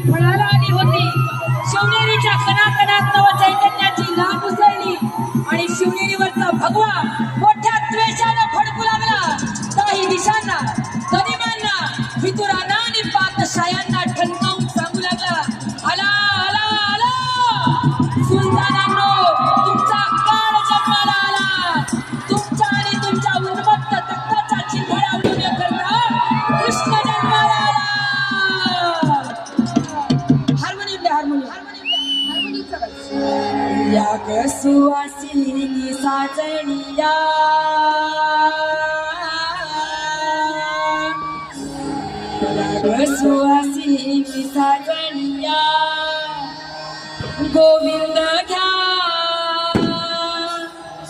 फळाला आली होती. शिवनेरीच्या कणाकणात नव चैतन्याची लाट उसळली आणि शिवनेरीवरचा भगवा मोठ्या द्वेषानं फडकू लागला. काही दिशांना, गनिमांना, फितुरांना आणि पातशायांना ठणकावून सांगू लागला, आला आला आला सुलतानांनो, तुमचा काळ जन्माला आला. तुमच्या आणि तुमच्या उन्मत्त तक्ताच्या चिंधड्या उडवण्याकरता कृष्ण जन्माला आला. हार्मोनियम द्या, हार्मोनियम या ग सुवासिनी साजणिया, सुवासिनी साजणिया, गोविंद घ्या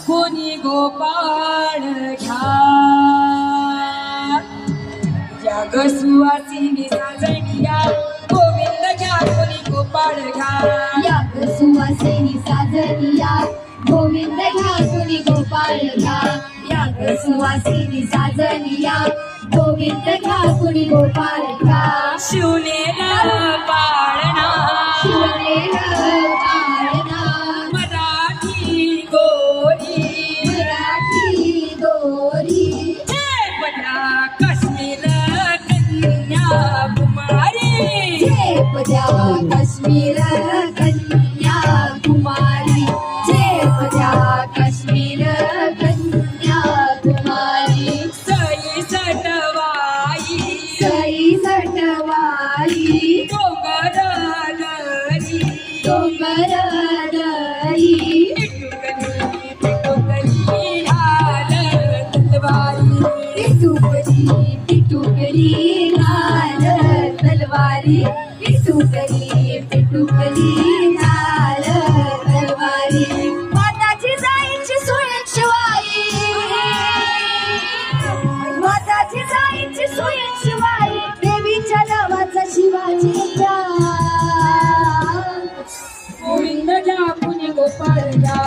कोणी गोपाळ घ्या. या ग सुवासिनी साजणिया, गोविंद घ्या कोणी गोपाळ घ्या. या ग सुवासिनी साजनिया, गोविंद घ्या कुणी गोपाळ घ्या. या ग सुवासिनी साजनिया, गोविंद घ्या कुणी गोपाळ घ्या. शिवनेला पाळणा, शिवनेर पाळणा, मराठी गोरी, मराठी दोरी, बड्या काश्मीर कन्याकुमारी, झेप द्या काश्मीर कन्याकुमारी, झेप द्या काश्मीर कन्याकुमारी. सई सटवाई, सई सटवाई, डोंगर दरी, डोंगर दरी, पिटुकली ढाल तलवारी, पिटुकली लाल तलवारी, पिटुकली लाल तलवारी. माताची जाईची सोयन शिवाई, माताची जाईची सोयन शिवाई, देवीच्या नावाचा शिवाजी घ्या. गोविंद घ्या कुणी गोपाळ घ्या.